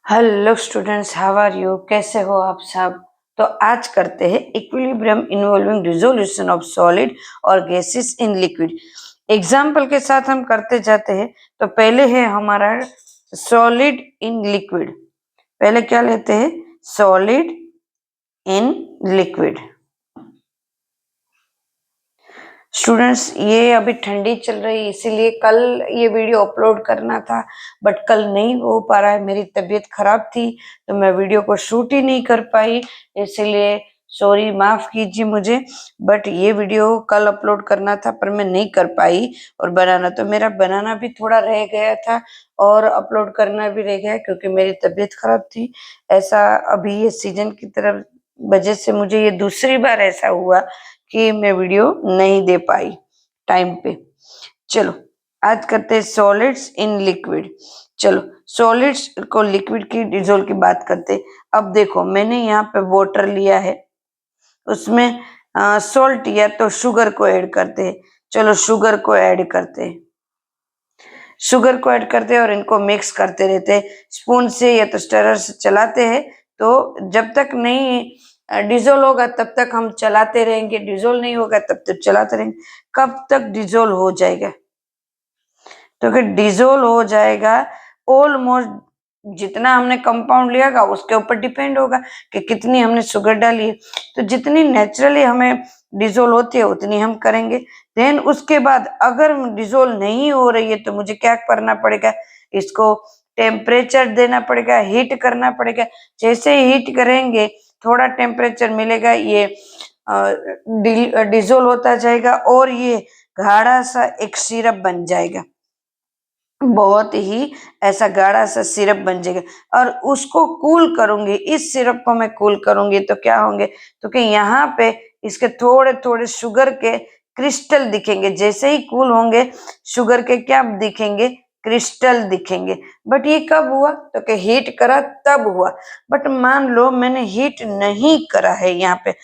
Hello students, how are you? कैसे हो आप सब? तो आज करते हैं equilibrium involving dissolution of solid और गैसेस इन लिक्विड। एग्जाम्पल के साथ हम करते जाते हैं। तो पहले है हमारा सॉलिड इन लिक्विड। पहले क्या लेते हैं? Solid in liquid. स्टूडेंट्स, ये अभी ठंडी चल रही है, इसीलिए कल ये वीडियो अपलोड करना था, बट कल नहीं हो पा रहा है। मेरी तबीयत खराब थी तो मैं वीडियो को शूट ही नहीं कर पाई, इसलिए सॉरी, माफ कीजिए मुझे। बट ये वीडियो कल अपलोड करना था पर मैं नहीं कर पाई। और बनाना भी थोड़ा रह गया था और अपलोड करना भी रह गया क्योंकि मेरी तबीयत खराब थी। ऐसा अभी ये सीजन की तरफ वजह से मुझे ये दूसरी बार ऐसा हुआ कि मैं वीडियो नहीं दे पाई टाइम पे। चलो आज करते हैं सॉलिड्स इन लिक्विड। चलो सॉलिड्स को लिक्विड की डिजोल्व की बात करते। अब देखो, मैंने यहाँ पे वाटर लिया है, उसमें सॉल्ट या तो शुगर को ऐड करते हैं। चलो शुगर को ऐड करते हैं, शुगर को ऐड करते हैं और इनको मिक्स करते रहते हैं स्पून से या तो स्टरर से चलाते हैं। तो जब तक नहीं डिजोल्व होगा तब तक हम चलाते रहेंगे, डिजोल्व नहीं होगा तब तक चलाते रहेंगे। कब तक डिजोल्व हो जाएगा? तो कि डिजोल्व हो जाएगा ऑलमोस्ट जितना हमने कंपाउंड लिया होगा उसके ऊपर डिपेंड होगा कि कितनी हमने शुगर डाली है। तो जितनी नेचुरली हमें डिजोल्व होती है उतनी हम करेंगे। देन उसके बाद अगर डिजोल्व नहीं हो रही है तो मुझे क्या करना पड़ेगा? इसको टेम्परेचर देना पड़ेगा, हीट करना पड़ेगा। जैसे ही हीट करेंगे थोड़ा टेम्परेचर मिलेगा, ये डिजोल्व होता जाएगा और ये गाढ़ा सा एक सिरप बन जाएगा। बहुत ही ऐसा गाढ़ा सा सिरप बन जाएगा और उसको कूल करूंगी। इस सिरप को मैं कूल करूंगी तो क्या होंगे? तो कि यहाँ पे इसके थोड़े थोड़े शुगर के क्रिस्टल दिखेंगे। जैसे ही कूल होंगे शुगर के क्या दिखेंगे? क्रिस्टल दिखेंगे। बट ये कब हुआ? तो कि हीट करा तब हुआ। बट मान लो मैंने हीट नहीं करा है यहाँ पे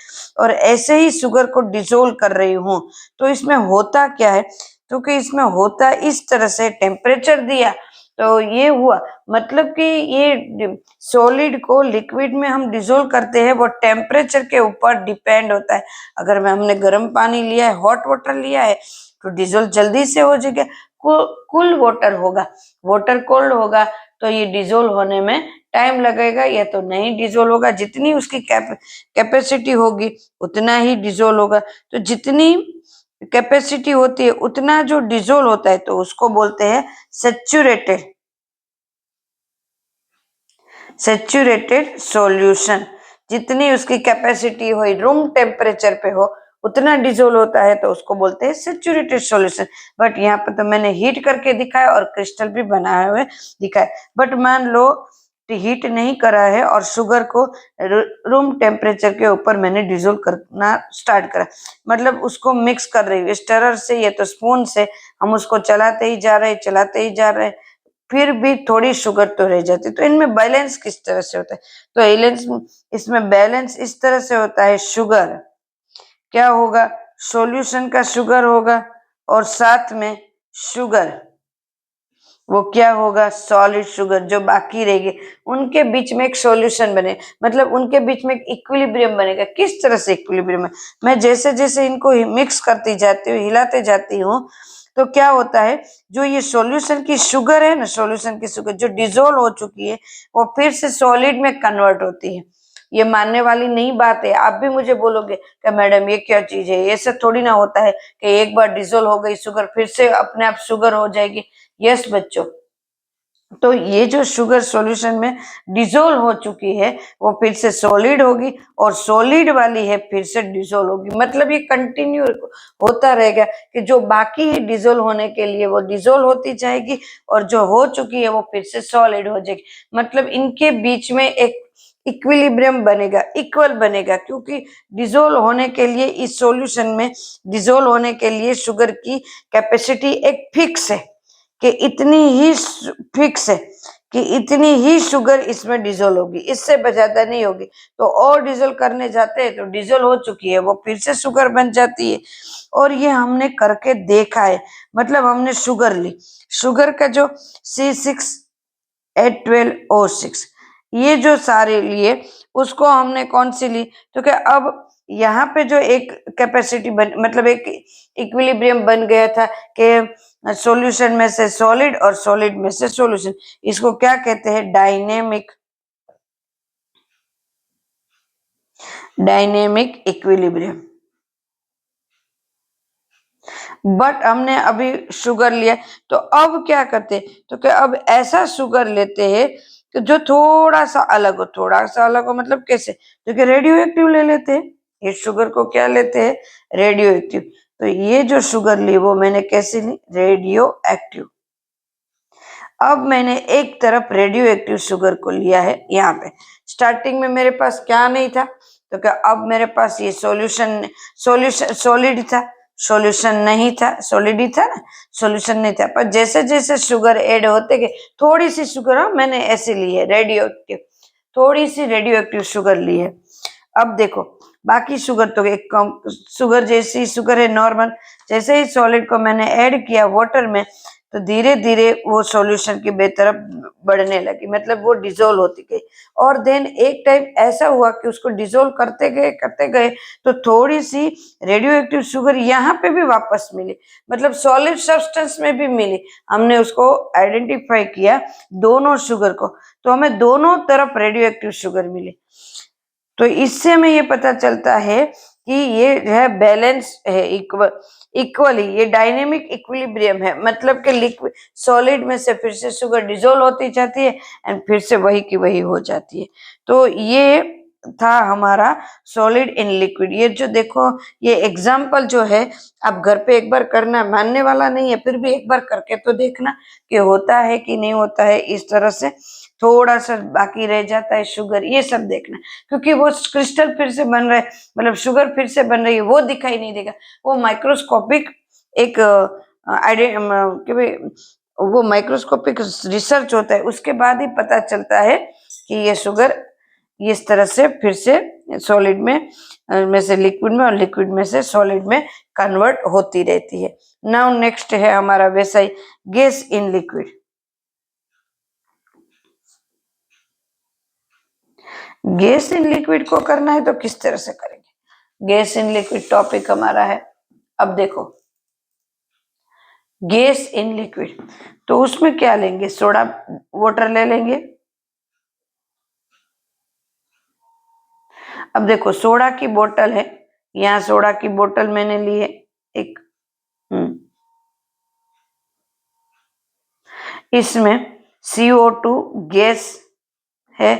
और ऐसे ही शुगर को डिसोल्व कर रही हूँ, तो इसमें होता क्या है? क्योंकि इसमें होता इस तरह से, टेम्परेचर दिया तो ये हुआ। मतलब कि ये सॉलिड को लिक्विड में हम डिसोल्व करते हैं, वो टेम्परेचर के ऊपर डिपेंड होता है। अगर हमने गर्म पानी लिया है, हॉट वाटर लिया है, तो डिसोल्व जल्दी से हो जाएगा। कूल वाटर होगा, वाटर कोल्ड होगा तो ये डिसोल्व होने में टाइम लगेगा या तो नहीं डिसोल्व होगा। जितनी उसकी कैपेसिटी होगी उतना ही डिसोल्व होगा। तो जितनी कैपेसिटी होती है उतना जो डिसोल्व होता है तो उसको बोलते हैं सैचुरेटेड सैचुरेटेड सॉल्यूशन। जितनी उसकी कैपेसिटी हो, रूम टेम्परेचर पे हो, उतना डिसोल्व होता है तो उसको बोलते हैं सैचुरेटेड सॉल्यूशन। बट यहाँ पे तो मैंने हीट करके दिखाया और क्रिस्टल भी बनाए हुए दिखाए। बट मान लो हीट नहीं करा है और शुगर को रूम टेम्परेचर के ऊपर मैंने डिसोल्व करना स्टार्ट करा, मतलब उसको मिक्स कर रही हूँ स्टरर से या तो स्पून से। हम उसको चलाते ही जा रहे, चलाते ही जा रहे, फिर भी थोड़ी शुगर तो रह जाती। तो इनमें बैलेंस किस तरह से होता है? तो बैलेंस, इसमें बैलेंस इस तरह से होता है। शुगर क्या होगा? सॉल्यूशन का शुगर होगा और साथ में शुगर वो क्या होगा? सॉलिड शुगर जो बाकी रहेगी उनके बीच में एक सॉल्यूशन बने, मतलब उनके बीच में एक इक्विलिब्रियम बनेगा। किस तरह से इक्विलिब्रियम है? मैं जैसे जैसे इनको मिक्स करती जाती हूँ, हिलाते जाती हूँ, तो क्या होता है? जो ये सॉल्यूशन की शुगर है ना, सॉल्यूशन की शुगर जो डिसोल्व हो चुकी है वो फिर से सॉलिड में कन्वर्ट होती है। ये मानने वाली नहीं बात है। आप भी मुझे बोलोगे कि मैडम ये क्या चीज है? ऐसा थोड़ी ना होता है कि एक बार डिसोल्व हो गई शुगर फिर से अपने आप शुगर हो जाएगी। यस बच्चों, तो ये जो शुगर सॉल्यूशन में डिसोल्व हो चुकी है वो फिर से सॉलिड होगी और सॉलिड वाली है फिर से डिसोल्व होगी। मतलब ये कंटिन्यू होता रहेगा कि जो बाकी है डिसोल्व होने के लिए वो डिसोल्व होती जाएगी और जो हो चुकी है वो फिर से सॉलिड हो जाएगी। मतलब इनके बीच में एक इक्विलिब्रियम बनेगा, इक्वल बनेगा, क्योंकि डिसोल्व होने के लिए इस सॉल्यूशन में डिसोल्व होने के लिए शुगर की कैपेसिटी एक फिक्स है कि इतनी ही फिक्स है कि इतनी ही शुगर इसमें डिसोल्व होगी, इससे ज्यादा नहीं होगी। तो और डिसोल्व करने जाते हैं तो डिसोल्व हो चुकी है वो फिर से शुगर बन जाती है। और ये हमने करके देखा है। मतलब हमने शुगर ली, शुगर का जो C6H12O6 ये जो सारे लिए उसको हमने कौन सी ली, तो क्या अब यहाँ पे जो एक कैपेसिटी बन मतलब एक इक्विलिब्रियम बन गया था कि सॉल्यूशन में से सॉलिड और सॉलिड में से सॉल्यूशन, इसको क्या कहते हैं, डायनेमिक इक्विलिब्रियम। बट हमने अभी शुगर लिया, तो अब क्या करते हैं, तो क्या अब ऐसा शुगर लेते हैं कि जो थोड़ा सा अलग हो, थोड़ा सा अलग हो मतलब कैसे, तो क्या रेडियो एक्टिव ले लेते हैं। ये शुगर को क्या लेते हैं, रेडियो एक्टिव। तो ये जो शुगर ली वो मैंने कैसे ली, रेडियो एक्टिव। अब मैंने एक तरफ रेडियो एक्टिव शुगर को लिया है। यहाँ पे स्टार्टिंग में मेरे पास क्या नहीं था, तो क्या अब मेरे पास ये सॉल्यूशन सॉलिड था, सॉल्यूशन नहीं था, सॉलिड ही था ना, सॉल्यूशन नहीं था। पर जैसे जैसे शुगर ऐड होते गए, थोड़ी सी शुगर मैंने ऐसे ली है रेडियो एक्टिव, थोड़ी सी रेडियो एक्टिव शुगर ली है। अब देखो बाकी शुगर तो एक कम शुगर जैसी शुगर है नॉर्मल, जैसे ही सॉलिड को मैंने ऐड किया वाटर में, तो धीरे धीरे वो सॉल्यूशन की बेतरफ बढ़ने लगी, मतलब वो डिजोल्व होती गई। और देन एक टाइम ऐसा हुआ कि उसको डिजोल्व करते गए तो थोड़ी सी रेडियो एक्टिव शुगर यहाँ पे भी वापस मिली, मतलब सॉलिड सब्सटेंस में भी मिली। हमने उसको आइडेंटिफाई किया दोनों शुगर को, तो हमें दोनों तरफ रेडियो एक्टिव शुगर मिली। तो इससे हमें ये पता चलता है कि ये जो है बैलेंस है, इक्वली, ये डायनेमिक इक्विलिब्रियम है, मतलब कि लिक्विड सॉलिड में से फिर से शुगर डिजोल्व होती जाती है एंड फिर से वही की वही हो जाती है। तो ये था हमारा सॉलिड इन लिक्विड। ये जो देखो ये एग्जाम्पल जो है आप घर पे एक बार करना, मानने वाला नहीं है फिर भी एक बार करके तो देखना कि होता है कि नहीं होता है। इस तरह से थोड़ा सा बाकी रह जाता है शुगर, ये सब देखना, क्योंकि वो क्रिस्टल फिर से बन रहा है, मतलब शुगर फिर से बन रही है, वो दिखाई नहीं देगा। वो माइक्रोस्कोपिक एक वो माइक्रोस्कोपिक रिसर्च होता है, उसके बाद ही पता चलता है कि ये शुगर इस तरह से फिर से सॉलिड में से लिक्विड में और लिक्विड में से सॉलिड में कन्वर्ट होती रहती है। नाउ नेक्स्ट है हमारा वैसा ही gas in liquid. Gas in liquid को करना है तो किस तरह से करेंगे, गैस इन लिक्विड टॉपिक हमारा है। अब देखो गैस इन लिक्विड, तो उसमें क्या लेंगे, सोडा वाटर ले लेंगे। अब देखो सोडा की बोतल है, यहाँ सोडा की बोतल मैंने ली है एक, इसमें CO2 गैस है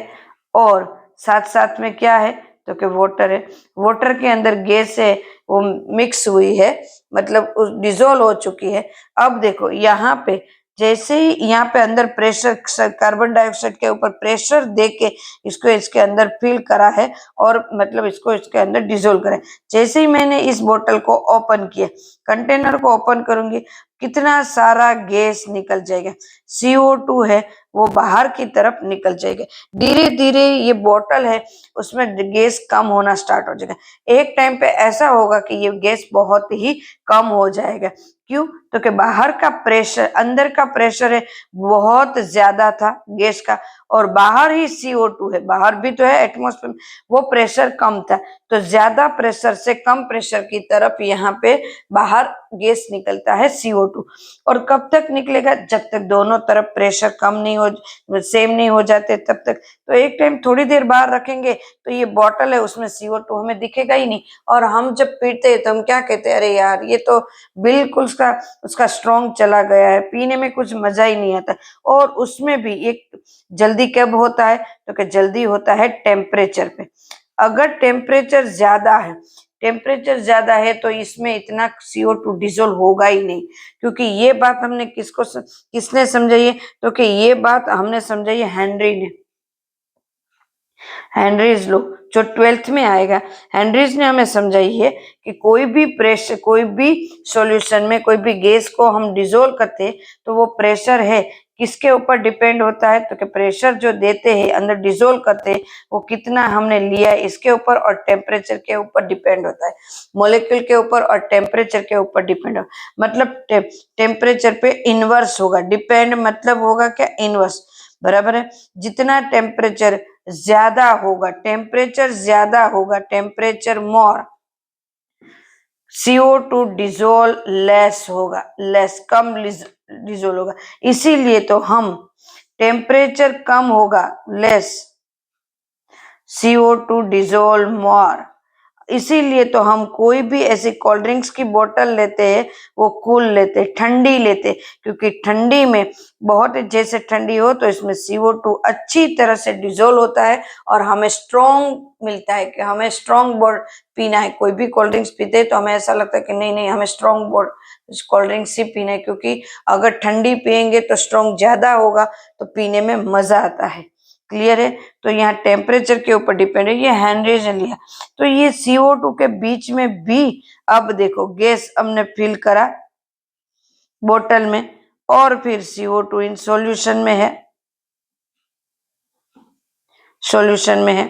और साथ साथ में क्या है, तो कि वाटर है। वाटर के अंदर गैस है वो मिक्स हुई है, मतलब डिजोल्व हो चुकी है। अब देखो यहाँ पे जैसे ही यहाँ पे अंदर प्रेशर, कार्बन डाइऑक्साइड के ऊपर प्रेशर देके इसको इसके अंदर फिल करा है और मतलब इसको इसके अंदर डिजोल्व करा है। जैसे ही मैंने इस बोतल को ओपन किया, कंटेनर को ओपन करूंगी, कितना सारा गैस निकल जाएगा, CO2 है वो बाहर की तरफ निकल जाएगा। धीरे धीरे ये बोतल है उसमें गैस कम होना स्टार्ट हो जाएगा। एक टाइम पे ऐसा होगा कि ये गैस बहुत ही कम हो जाएगा। क्यों, तो कि बाहर का प्रेशर, अंदर का प्रेशर है बहुत ज्यादा था गैस का, और बाहर ही CO2 है, बाहर भी तो है एटमॉस्फेयर में, वो प्रेशर कम था। तो ज्यादा प्रेशर से कम प्रेशर की तरफ यहाँ पे बाहर गैस निकलता है CO2। और कब तक निकलेगा, जब तक दोनों तरफ प्रेशर कम नहीं हो, सेम नहीं हो जाते तब तक। तो एक टाइम थोड़ी देर बाहर रखेंगे तो ये बॉटल है उसमें CO2 हमें दिखेगा ही नहीं, और हम जब पीते हैं तो हम क्या कहते हैं, अरे यार ये तो बिल्कुल उसका स्ट्रॉन्ग चला गया है, पीने में कुछ मजा ही नहीं आता। और उसमें भी एक जल्दी कब होता है, तो कि जल्दी होता है टेम्परेचर पे। अगर टेम्परेचर ज्यादा है तो इसमें इतना CO2 डिजोल्व होगा ही नहीं, क्योंकि ये बात हमने किसने समझाई है, तो कि ये बात हमने समझाई है हेनरी ने, हेनरीज लॉ जो 12th में आएगा। हेनरीज ने हमें समझाई है कि कोई भी प्रेशर, कोई भी सॉल्यूशन में कोई भी गैस को हम डिजोल्व करते हैं तो वो प्रेशर है किसके ऊपर डिपेंड होता है, तो कि प्रेशर जो देते हैं अंदर डिजोल्व करते हैं वो कितना हमने लिया है इसके ऊपर और टेम्परेचर के ऊपर डिपेंड होता है, मॉलिक्यूल के ऊपर और टेम्परेचर के ऊपर डिपेंड हो, मतलब टेम्परेचर पे इनवर्स होगा। डिपेंड मतलब होगा क्या, इनवर्स। बराबर है। जितना टेम्परेचर ज्यादा होगा, टेम्परेचर मोर, CO2 डिजोल्व लेस होगा, कम डिजोल्व होगा। इसीलिए तो हम टेम्परेचर कम होगा, लेस, CO2 डिजोल्व मोर। इसीलिए तो हम कोई भी ऐसी कोल्ड ड्रिंक्स की बोतल लेते हैं वो कूल लेते, ठंडी लेते, क्योंकि ठंडी में बहुत जैसे ठंडी हो तो इसमें CO2 अच्छी तरह से डिजोल्व होता है और हमें स्ट्रॉन्ग मिलता है कि हमें स्ट्रॉन्ग बोर्ड पीना है। कोई भी कोल्ड ड्रिंक्स पीते हैं तो हमें ऐसा लगता है कि नहीं नहीं, हमें स्ट्रॉन्ग बोर्ड कोल्ड ड्रिंक्स ही पीना है, क्योंकि अगर ठंडी पियेंगे तो स्ट्रॉन्ग ज्यादा होगा तो पीने में मजा आता है। क्लियर है? तो यहाँ टेम्परेचर के ऊपर डिपेंड है। ये हेनरीज ने लिया, तो ये CO2 के बीच में भी अब देखो गैस हमने फिल करा बोतल में और फिर CO2 इन सॉल्यूशन में है,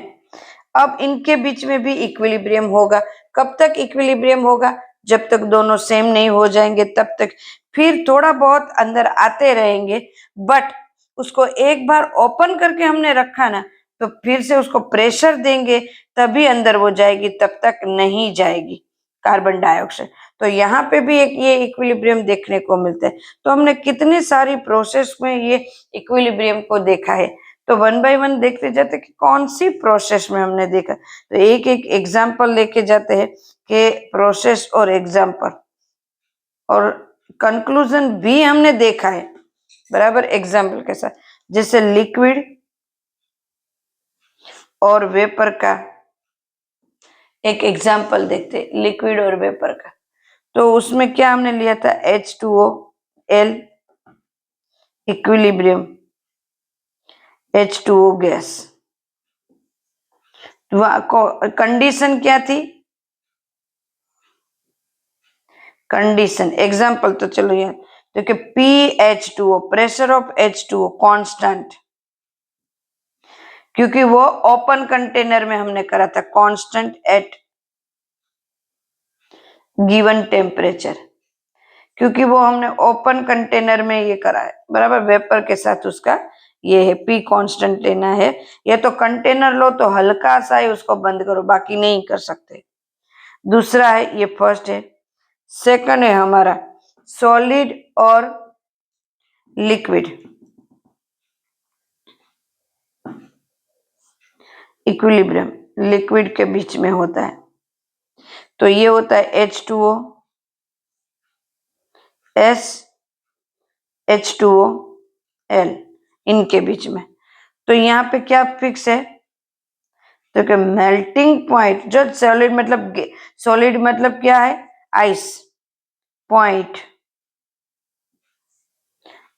अब इनके बीच में भी इक्विलिब्रियम होगा। कब तक इक्विलिब्रियम होगा? जब तक दोनों सेम नहीं हो जाएंगे तब तक। फिर थोड़ा बहुत अंदर आते रहेंगे, बट उसको एक बार ओपन करके हमने रखा ना, तो फिर से उसको प्रेशर देंगे तभी अंदर वो जाएगी, तब तक नहीं जाएगी कार्बन डाइऑक्साइड। तो यहाँ पे भी एक ये इक्विलिब्रियम देखने को मिलता है। तो हमने कितनी सारी प्रोसेस में ये इक्विलिब्रियम को देखा है। तो वन बाय वन देखते जाते कि कौन सी प्रोसेस में हमने देखा। तो एक एक एग्जाम्पल लेके जाते हैं कि प्रोसेस और एग्जाम्पल और कंक्लूजन भी हमने देखा है, बराबर, एग्जाम्पल के साथ। जैसे लिक्विड और वेपर का एक एग्जाम्पल देखते, लिक्विड और वेपर का। तो उसमें क्या हमने लिया था? H2O, equilibrium, H2O gas. Condition क्या थी? कंडीशन एग्जाम्पल तो चलो यार, तो कि PH2O, pressure of H2O constant, क्योंकि वो ओपन कंटेनर में हमने करा था, कांस्टेंट एट गिवन टेम्परेचर, क्योंकि वो हमने ओपन कंटेनर में ये करा है, बराबर। वेपर के साथ उसका ये है, P कांस्टेंट लेना है। ये तो कंटेनर लो तो हल्का सा ही उसको बंद करो, बाकी नहीं कर सकते। दूसरा है, ये फर्स्ट है। सेकंड है हमारा सॉलिड और लिक्विड, इक्विलिब्रियम लिक्विड के बीच में होता है। तो ये होता है H2O S, H2O L, इनके बीच में। तो यहाँ पे क्या फिक्स है? तो कि मेल्टिंग पॉइंट, जो सॉलिड मतलब क्या है? Ice, point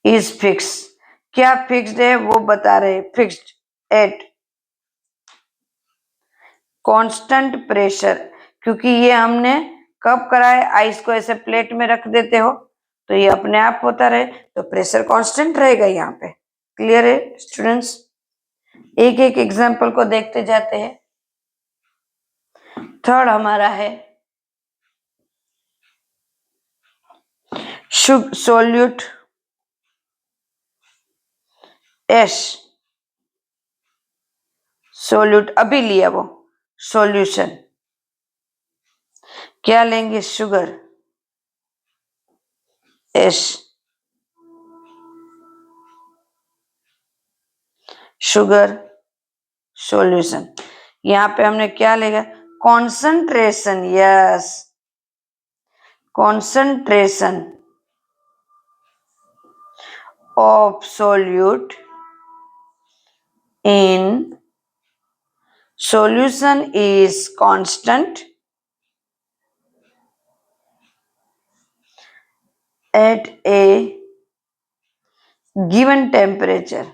is fix. क्या फिक्स्ड है वो बता रहे, फिक्स्ड एट कांस्टेंट प्रेशर, क्योंकि ये हमने कब करा है? आइस को ऐसे प्लेट में रख देते हो तो ये अपने आप होता रहे, तो प्रेशर कांस्टेंट रहेगा यहाँ पे। क्लियर है स्टूडेंट्स? एक एक एग्जांपल को देखते जाते हैं। थर्ड हमारा है सोल्यूट एश, सोल्यूट अभी लिया वो, सॉल्यूशन क्या लेंगे? शुगर एश, शुगर सॉल्यूशन। यहाँ पे हमने क्या लेगा? Concentration, yes, concentration of solute in solution is constant at a given temperature,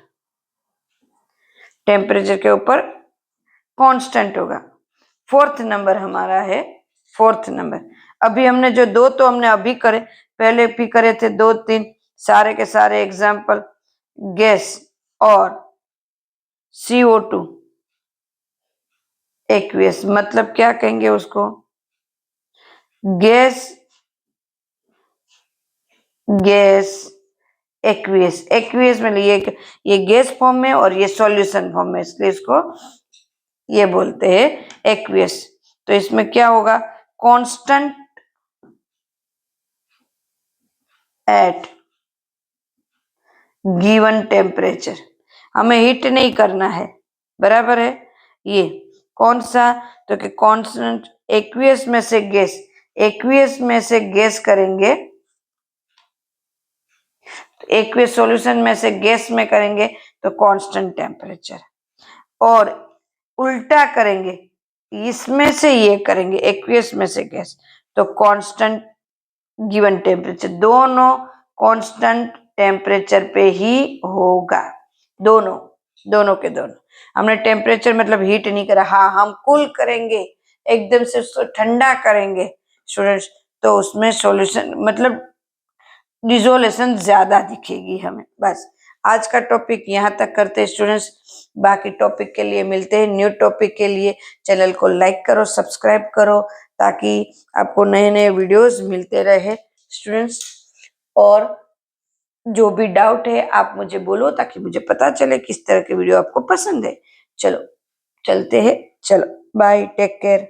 temperature के ऊपर कांस्टेंट होगा। फोर्थ नंबर हमारा है, फोर्थ नंबर। अभी हमने जो दो तो हमने अभी करे, पहले भी करे थे दो तीन, सारे के सारे एग्जाम्पल गैस और CO2 एक्वियस, मतलब क्या कहेंगे उसको? गैस एक्वियस, एक्वियस में ये गैस फॉर्म में और ये सॉल्यूशन फॉर्म में, इसलिए इसको ये बोलते हैं एक्वियस। तो इसमें क्या होगा, कांस्टेंट एट गिवन टेम्परेचर, हमें हीट नहीं करना है, बराबर है। ये कौन सा, तो कि कांस्टेंट एक्वियस में से गैस, एक्वियस में से गैस करेंगे, एक्वियस सॉल्यूशन में से गैस में करेंगे तो कांस्टेंट टेम्परेचर, और उल्टा करेंगे, इसमें से ये करेंगे एक्वियस में से गैस तो कांस्टेंट गिवन टेम्परेचर, दोनों कांस्टेंट टेम्परेचर पे ही होगा, दोनों, दोनों के दोनों। हमने टेम्परेचर मतलब हीट नहीं करा, हाँ हम कूल करेंगे, एकदम से उसको ठंडा करेंगे स्टूडेंट्स, तो उसमें सॉल्यूशन मतलब डिजोलेशन ज्यादा दिखेगी हमें। बस आज का टॉपिक यहाँ तक करते हैं स्टूडेंट्स, बाकी टॉपिक के लिए मिलते हैं न्यू टॉपिक के लिए। चैनल को लाइक करो, सब्सक्राइब करो, ताकि आपको नए नए वीडियोस मिलते रहे स्टूडेंट्स। और जो भी डाउट है आप मुझे बोलो, ताकि मुझे पता चले किस तरह के वीडियो आपको पसंद है। चलो चलते हैं, चलो बाय, टेक केयर।